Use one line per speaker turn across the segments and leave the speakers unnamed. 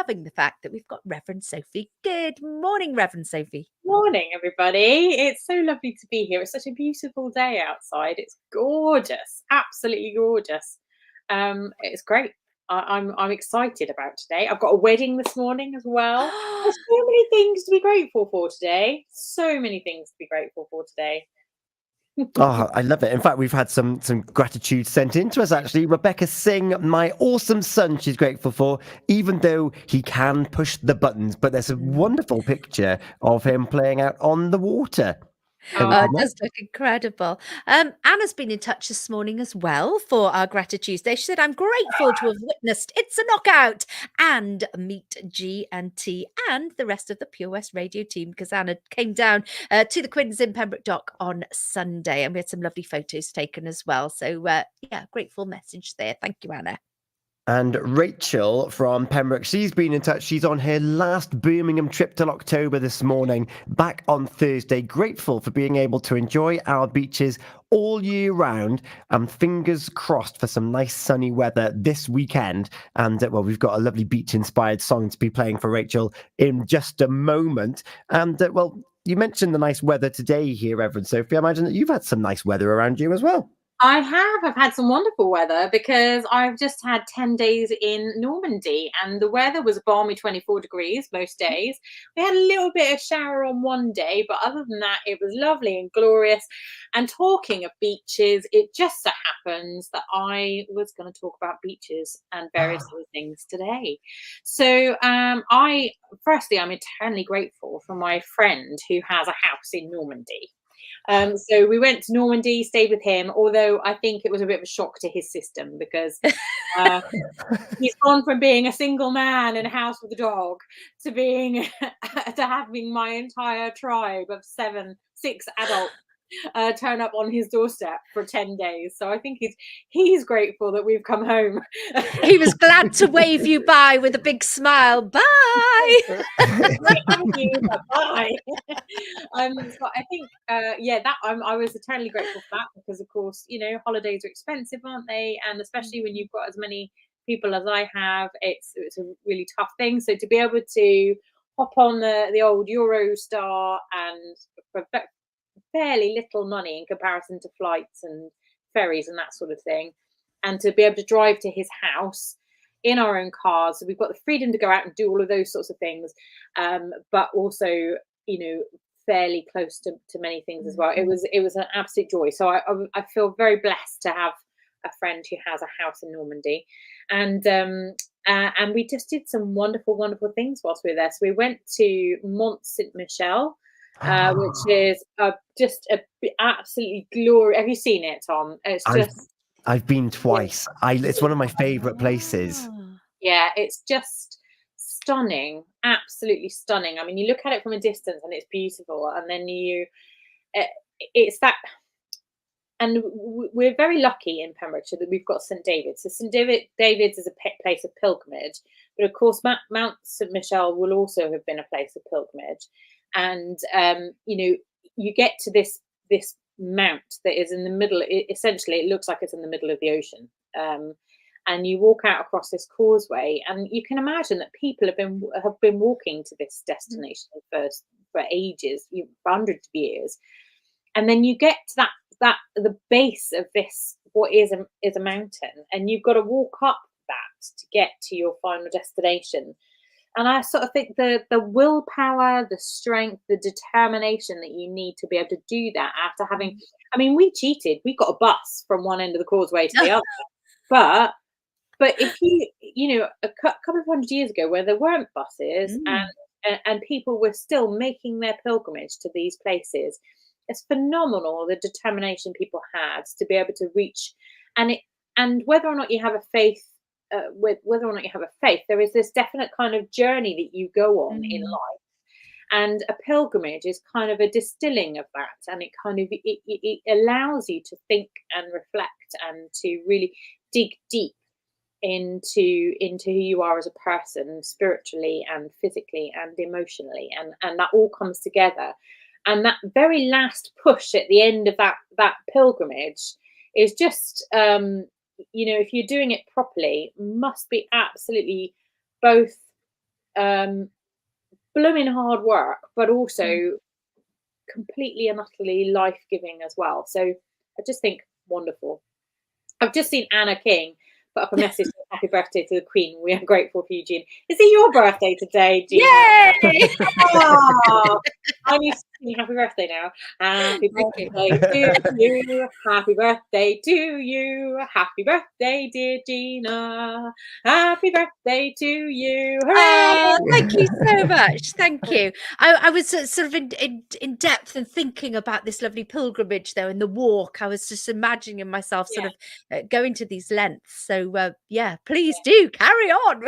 loving the fact that we've got Reverend Sophie. Good morning, Reverend Sophie.
Morning, everybody. It's so lovely to be here. It's such a beautiful day outside. It's gorgeous, absolutely gorgeous. It's great. I'm excited about today. I've got a wedding this morning as well. There's so many things to be grateful for today. So many things to be grateful for today.
Oh, I love it. In fact, we've had some gratitude sent in to us, actually. Rebecca Singh, my awesome son, she's grateful for, even though he can push the buttons. But there's a wonderful picture of him playing out on the water.
It does look incredible. Anna's been in touch this morning as well for our Grati-Tuesday. She said, I'm grateful to have witnessed It's a Knockout and meet G and T and the rest of the Pure West Radio team, because Anna came down to the Quins in Pembroke Dock on Sunday, and we had some lovely photos taken as well. So, yeah, grateful message there. Thank you, Anna.
And Rachel from Pembroke, she's been in touch. She's on her last Birmingham trip till October this morning, back on Thursday. Grateful for being able to enjoy our beaches all year round, and fingers crossed for some nice sunny weather this weekend. And well, we've got a lovely beach-inspired song to be playing for Rachel in just a moment. And well, you mentioned the nice weather today here, Reverend Sophie. I imagine that you've had some nice weather around you as well.
I have. I've had some wonderful weather because I've just had 10 days in Normandy, and the weather was a balmy 24 degrees most days. We had a little bit of shower on one day, but other than that, it was lovely and glorious. And talking of beaches, it just so happens that I was going to talk about beaches and various other things today. So I'm eternally grateful for my friend who has a house in Normandy. So we went to Normandy, stayed with him, although I think it was a bit of a shock to his system because he's gone from being a single man in a house with a dog to being to having my entire tribe of 6 adults turn up on his doorstep for 10 days. So I think he's grateful that we've come home.
He was glad to wave you bye with a big smile. Bye.
Bye. So I think I was eternally grateful for that because, of course, you know, holidays are expensive, aren't they? And especially when you've got as many people as I have, it's a really tough thing. So to be able to hop on the old Eurostar and for fairly little money in comparison to flights and ferries and that sort of thing, and to be able to drive to his house in our own cars, so we've got the freedom to go out and do all of those sorts of things, but also, you know, fairly close to many things as well. It was an absolute joy. So I feel very blessed to have a friend who has a house in Normandy, and we just did some wonderful things whilst we were there. So we went to Mont Saint Michel, which is just a absolutely glorious. Have you seen it, Tom?
I've been twice. It's one of my favorite places.
Yeah, it's just stunning, absolutely stunning. I mean, you look at it from a distance and it's beautiful, and then it's that. And we're very lucky in Pembrokeshire that we've got St David's. So St David's is a place of pilgrimage, but of course Mount St Michel will also have been a place of pilgrimage. And you know, you get to this mount that is in the middle. Essentially, it looks like it's in the middle of the ocean. And you walk out across this causeway, and you can imagine that people have been walking to this destination for ages, for hundreds of years. And then you get to the base of this, what is a mountain, and you've got to walk up that to get to your final destination. And I sort of think the willpower, the strength, the determination that you need to be able to do that after having, I mean, we cheated. We got a bus from one end of the causeway to the other. But if you know, a couple of hundred years ago where there weren't buses and people were still making their pilgrimage to these places, it's phenomenal the determination people had to be able to reach. And whether or not you have a faith, there is this definite kind of journey that you go on in life, and a pilgrimage is kind of a distilling of that, and it kind of it allows you to think and reflect and to really dig deep into who you are as a person, spiritually and physically and emotionally, and that all comes together. And that very last push at the end of that pilgrimage is just, you know, if you're doing it properly, must be absolutely both blooming hard work, but also completely and utterly life-giving as well. So I just think wonderful. I've just seen Anna King put up a message saying happy birthday to the Queen. We are grateful for you, Gina. Is it your birthday today, Gina?
Yay!
Oh, I need to sing happy birthday now. Happy
Thank you.
birthday to you. Happy birthday to you. Happy birthday, dear Gina. Happy birthday to you. Hooray!
Oh, thank you so much. Thank you. I was sort of in depth and thinking about this lovely pilgrimage, though, and the walk. I was just imagining myself sort of going to these lengths. So, yeah, please do carry on.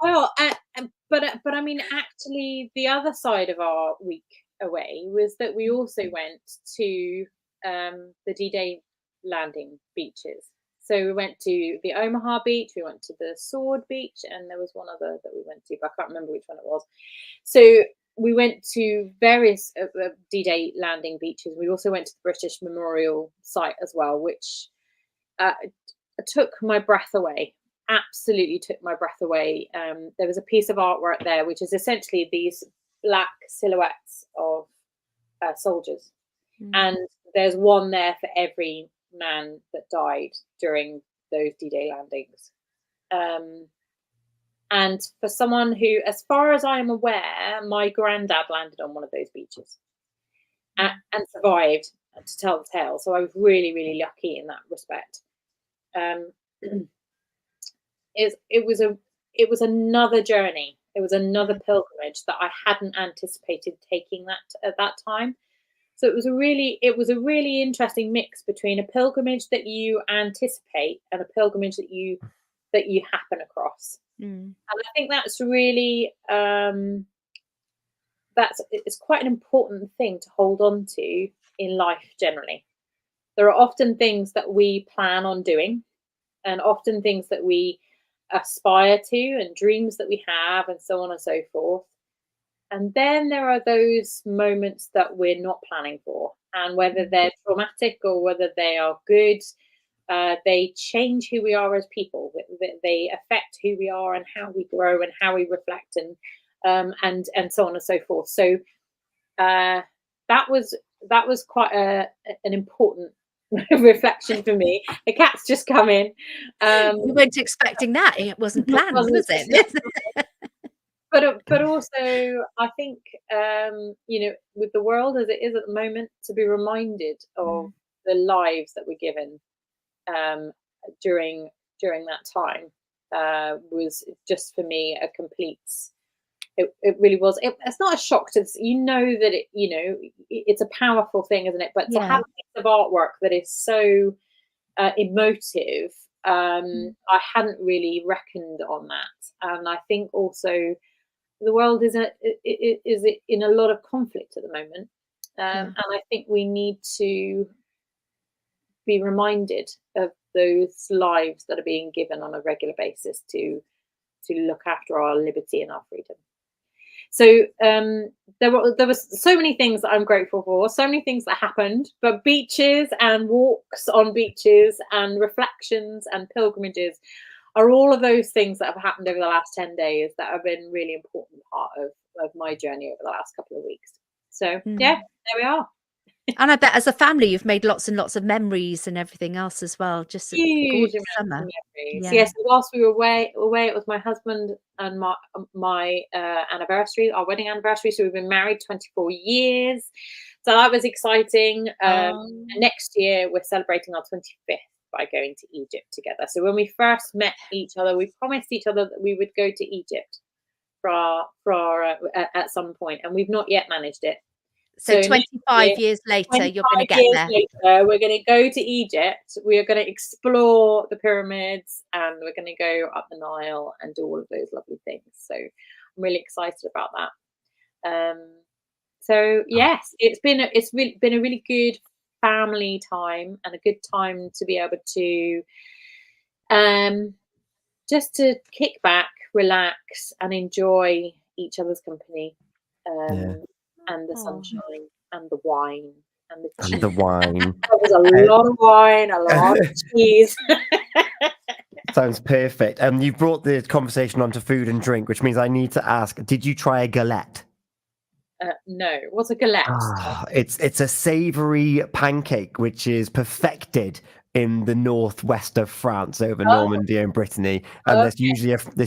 Well, but I mean, actually, the other side of our week away was that we also went to the D-Day landing beaches. So we went to the Omaha beach, we went to the Sword beach, and there was one other that we went to, but I can't remember which one it was. So we went to various D-Day landing beaches. We also went to the British Memorial site as well, which took my breath away. Absolutely took my breath away. There was a piece of artwork there, which is essentially these black silhouettes of soldiers. And there's one there for every man that died during those D-Day landings. And for someone who, as far as I am aware, my granddad landed on one of those beaches and survived to tell the tale. So I was really, really lucky in that respect. It was another journey. It was another pilgrimage that I hadn't anticipated taking that at that time. So it was a really interesting mix between a pilgrimage that you anticipate and a pilgrimage that you happen across. And I think that's really it's quite an important thing to hold on to in life generally. There are often things that we plan on doing, and often things that we aspire to, and dreams that we have, and so on and so forth. And then there are those moments that we're not planning for, and whether they're traumatic or whether they are good, they change who we are as people. They affect who we are and how we grow and how we reflect, and so on and so forth. So that was quite an important reflection for me. The cat's just come in.
We weren't expecting that. It wasn't planned, was it?
But also, I think with the world as it is at the moment, to be reminded of the lives that were given during that time was just, for me, a complete. It really was. It's not a shock to that it's a powerful thing, isn't it? But to have a piece of artwork that is so emotive, I hadn't really reckoned on that. And I think also the world is in a lot of conflict at the moment, and I think we need to be reminded of those lives that are being given on a regular basis to look after our liberty and our freedom. So there was so many things that I'm grateful for, so many things that happened, but beaches and walks on beaches and reflections and pilgrimages are all of those things that have happened over the last 10 days that have been really important part of my journey over the last couple of weeks. So yeah, there we are.
And I bet as a family you've made lots and lots of memories and everything else as well. Just a
Huge
gorgeous
amounts
summer.
of memories.
Yeah.
Yes, whilst we were away, it was my husband and my anniversary, our wedding anniversary. So we've been married 24 years. So that was exciting. And next year we're celebrating our 25th by going to Egypt together. So when we first met each other, we promised each other that we would go to Egypt at some point, and we've not yet managed it.
So 25 years later, you're going to get there.
Later, we're going to go to Egypt. We are going to explore the pyramids, and we're going to go up the Nile and do all of those lovely things. So I'm really excited about that. So yes, it's been a really good family time, and a good time to be able to just to kick back, relax, and enjoy each other's company. And the sunshine, and the wine, and the cheese.
And the wine.
There was a lot of wine, a lot of cheese.
Sounds perfect. You've brought the conversation onto food and drink, which means I need to ask, did you try a galette?
No. What's a galette?
It's a savoury pancake which is perfected in the northwest of France over Normandy and Brittany, and there's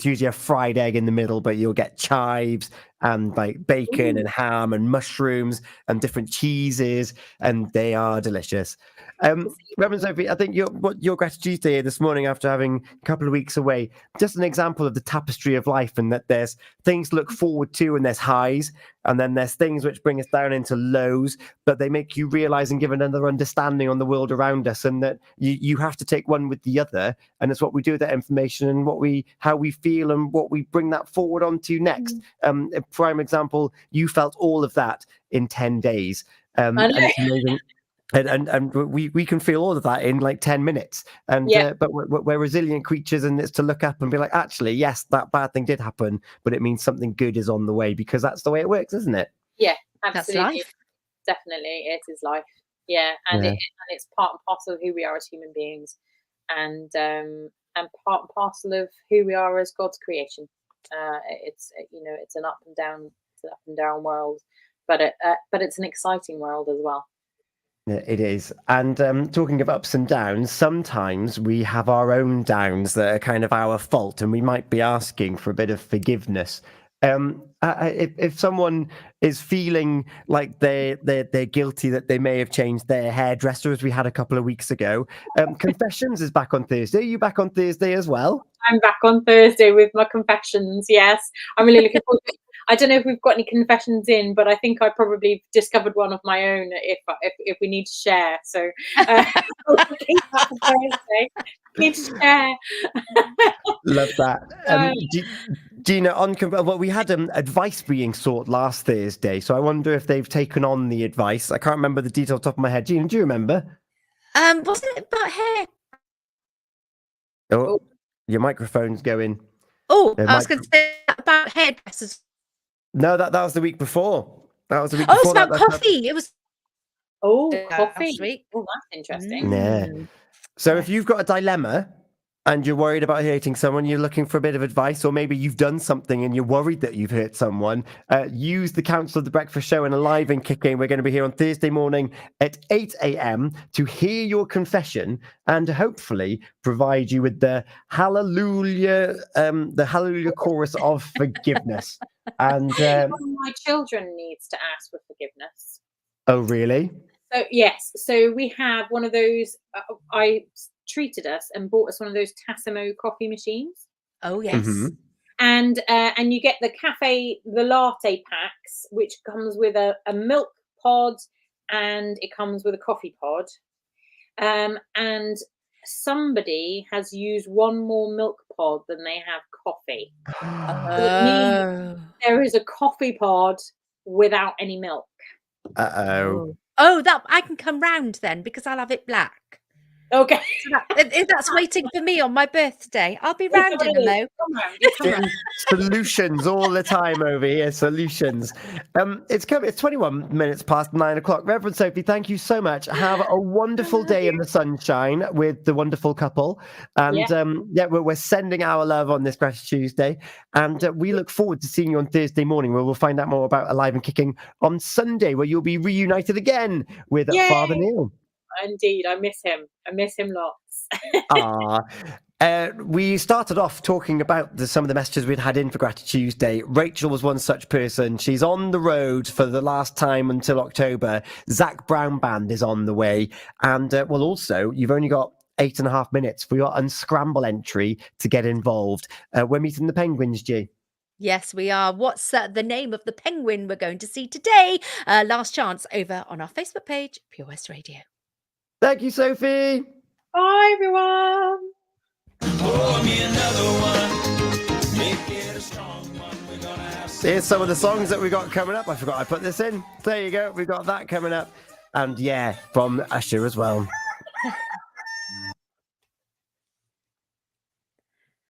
usually a fried egg in the middle, but you'll get chives and like bacon and ham and mushrooms and different cheeses, and they are delicious. Rev Sophie, I think your Grati-Tuesday this morning, after having a couple of weeks away, just an example of the tapestry of life, and that there's things to look forward to, and there's highs, and then there's things which bring us down into lows, but they make you realize and give another understanding on the world around us, and that you have to take one with the other, and it's what we do with that information and how we feel and what we bring that forward onto next. A prime example, you felt all of that in 10 days, and it's amazing. And we can feel all of that in like 10 minutes, and but we're resilient creatures, and it's to look up and be like, actually, yes, that bad thing did happen, but it means something good is on the way, because that's the way it works, isn't it?
Yeah, absolutely.
That's life.
Definitely, it is life. Yeah, and it's part and parcel of who we are as human beings, and part and parcel of who we are as God's creation. It's it's an up and down world, but it's an exciting world as well.
Yeah, it is. And talking of ups and downs, sometimes we have our own downs that are kind of our fault, and we might be asking for a bit of forgiveness. If someone is feeling like they're guilty that they may have changed their hairdresser, as we had a couple of weeks ago, Confessions is back on Thursday. Are you back on Thursday as well?
I'm back on Thursday with my confessions. Yes, I'm really looking forward to it. I don't know if we've got any confessions in, but I think I probably discovered one of my own if we need to share. So Thursday. Need to share.
Love that. Gina, well, we had advice being sought last Thursday, so I wonder if they've taken on the advice. I can't remember the detail off the top of my head. Gina, do you remember?
Wasn't it about hair?
Oh, your microphone's going.
Oh, I was going to say about hairdressers.
No, that was the week before. That was the week
Oh,
before.
it's about coffee. It was.
Coffee. Oh, that's interesting.
Yeah. So if you've got a dilemma and you're worried about hurting someone, you're looking for a bit of advice, or maybe you've done something and you're worried that you've hurt someone, use the Council of the Breakfast Show and Alive and Kicking. We're going to be here on Thursday morning at 8 a.m. to hear your confession and hopefully provide you with the hallelujah chorus of forgiveness. And
one of my children needs to ask for forgiveness.
Oh, really?
So yes, so we have one of those. I treated us and bought us one of those Tassimo coffee machines.
Oh yes.
Mm-hmm.
And you get the latte packs, which comes with a milk pod, and it comes with a coffee pod. And somebody has used one more milk pod than they have coffee. It means there is a coffee pod without any milk.
Oh, that I can come round then, because I'll have it black.
Okay.
If that's waiting for me on my birthday, I'll be round in a mo.
Come round.
Solutions all the time over here. Solutions. It's 21 minutes past 9 o'clock. Reverend Sophie, thank you so much. Have a wonderful day in the sunshine with the wonderful couple. And we're sending our love on this Grati-Tuesday. And we look forward to seeing you on Thursday morning, where we'll find out more about Alive and Kicking on Sunday, where you'll be reunited again with Father Neil.
Indeed, I miss him lots.
We started off talking about some of the messages we'd had in for Grati-Tuesday. Rachel was one such person. She's on the road for the last time until October. Zach Brown Band is on the way. And also, you've only got 8.5 minutes for your unscramble entry to get involved. We're meeting the Penguins, G.
Yes, we are. What's the name of the penguin we're going to see today? Last chance over on our Facebook page, Pure West Radio.
Thank you, Sophie.
Bye, everyone.
Pour me another one. Make it a strong one. We're gonna have some.
Here's some of the songs that we got coming up. I forgot I put this in. There you go. We got that coming up. And from Usher as well.